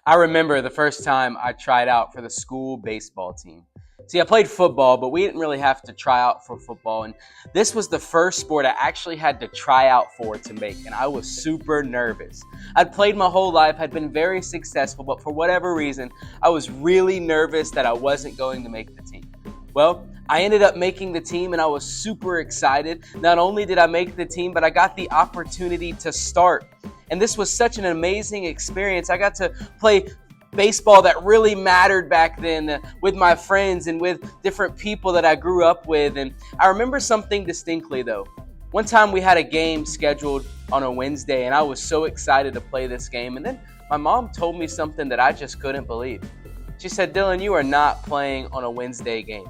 I remember the first time I tried out for the school baseball team. See, I played football, but we didn't really have to try out for football. And this was the first sport I actually had to try out for to make. And I was super nervous. I'd played my whole life, had been very successful, but for whatever reason, I was really nervous that I wasn't going to make the team. Well, I ended up making the team and I was super excited. Not only did I make the team, but I got the opportunity to start. And this was such an amazing experience. I got to play baseball that really mattered back then with my friends and with different people that I grew up with. And I remember something distinctly though. One time we had a game scheduled on a Wednesday and I was so excited to play this game. And then my mom told me something that I just couldn't believe. She said, "Dylan, you are not playing on a Wednesday game."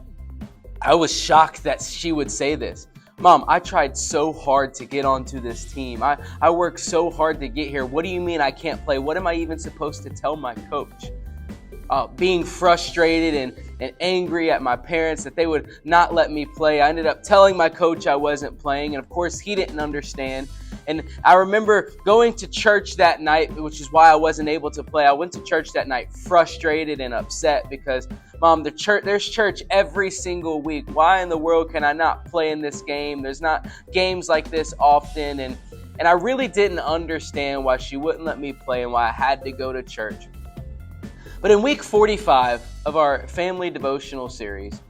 I was shocked that she would say this. "Mom, I tried so hard to get onto this team. I worked so hard to get here. What do you mean I can't play? What am I even supposed to tell my coach?" Being frustrated and angry at my parents that they would not let me play, I ended up telling my coach I wasn't playing. And of course, he didn't understand. And I remember going to church that night, which is why I wasn't able to play. I went to church that night frustrated and upset because, "Mom, there's church every single week. Why in the world can I not play in this game? There's not games like this often." And I really didn't understand why she wouldn't let me play and why I had to go to church. But in week 45 of our family devotional series,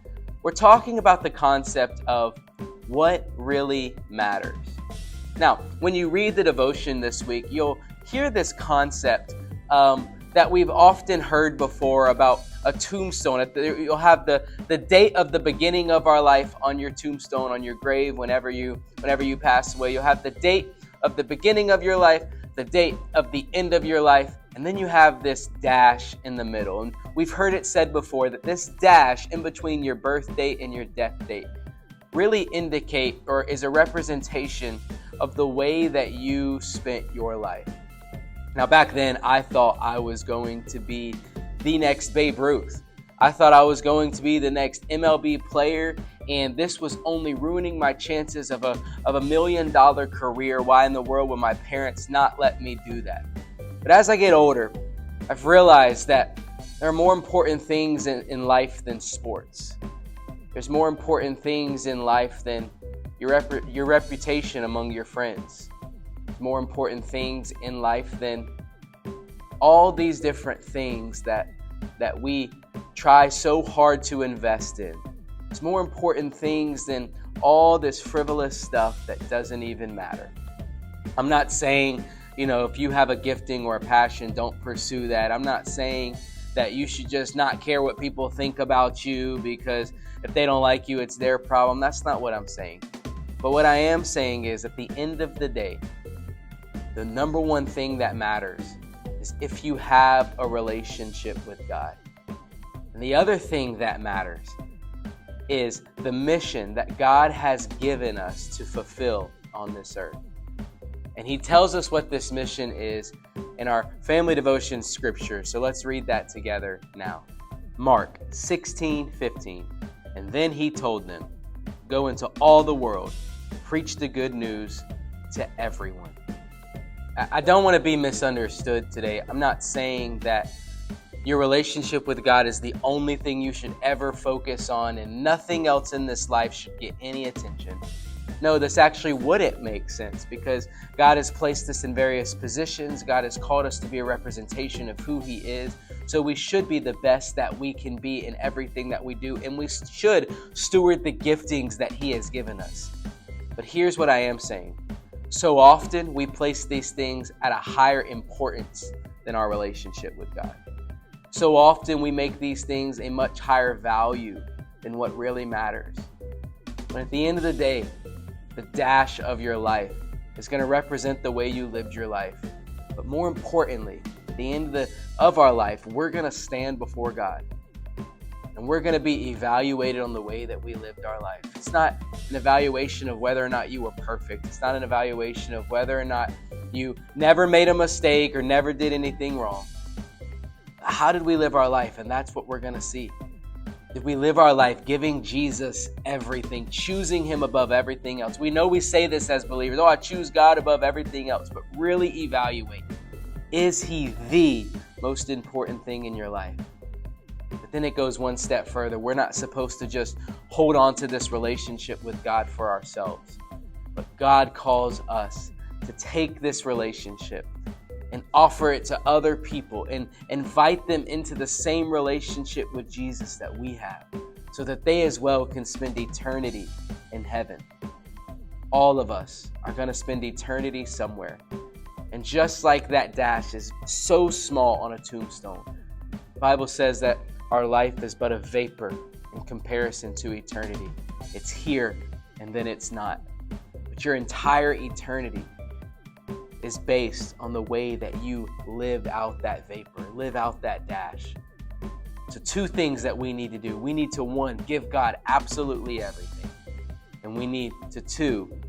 we're talking about the concept of what really matters. Now, when you read the devotion this week, you'll hear this concept that we've often heard before about a tombstone. You'll have the date of the beginning of our life on your tombstone, on your grave, whenever you pass away. You'll have the date of the beginning of your life, the date of the end of your life, and then you have this dash in the middle. And we've heard it said before that this dash in between your birth date and your death date really indicate or is a representation of the way that you spent your life. Now, back then, I thought I was going to be the next Babe Ruth. I thought I was going to be the next MLB player, and this was only ruining my chances of a $1 million career. Why in the world would my parents not let me do that? But as I get older, I've realized that there are more important things in life than sports. There's more important things in life than your reputation among your friends. There's more important things in life than all these different things that we try so hard to invest in. It's more important things than all this frivolous stuff that doesn't even matter. I'm not saying, if you have a gifting or a passion, don't pursue that. I'm not saying that you should just not care what people think about you because if they don't like you, it's their problem. That's not what I'm saying. But what I am saying is at the end of the day, the number one thing that matters is if you have a relationship with God. And the other thing that matters is the mission that God has given us to fulfill on this earth. And he tells us what this mission is in our family devotion scripture. So let's read that together now. Mark 16:15. And then he told them, "Go into all the world, preach the good news to everyone." I don't want to be misunderstood today. I'm not saying that your relationship with God is the only thing you should ever focus on and nothing else in this life should get any attention. No, this actually wouldn't make sense because God has placed us in various positions. God has called us to be a representation of who he is. So we should be the best that we can be in everything that we do. And we should steward the giftings that he has given us. But here's what I am saying. So often we place these things at a higher importance than our relationship with God. So often we make these things a much higher value than what really matters. But at the end of the day, the dash of your life is going to represent the way you lived your life. But more importantly, at the end of our life, we're going to stand before God. And we're going to be evaluated on the way that we lived our life. It's not an evaluation of whether or not you were perfect. It's not an evaluation of whether or not you never made a mistake or never did anything wrong. How did we live our life? And that's what we're going to see. Did we live our life giving Jesus everything, choosing him above everything else? We know we say this as believers. I choose God above everything else. But really evaluate. Is he the most important thing in your life? But then it goes one step further. We're not supposed to just hold on to this relationship with God for ourselves. But God calls us to take this relationship and offer it to other people and invite them into the same relationship with Jesus that we have, so that they as well can spend eternity in heaven. All of us are going to spend eternity somewhere. And just like that dash is so small on a tombstone, the Bible says that our life is but a vapor in comparison to eternity. It's here and then it's not. But your entire eternity is based on the way that you live out that vapor, live out that dash. So 2 things that we need to do. We need to, 1, give God absolutely everything. And we need to, 2,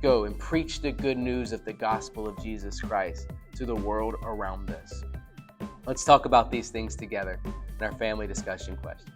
go and preach the good news of the gospel of Jesus Christ to the world around us. Let's talk about these things together in our family discussion question.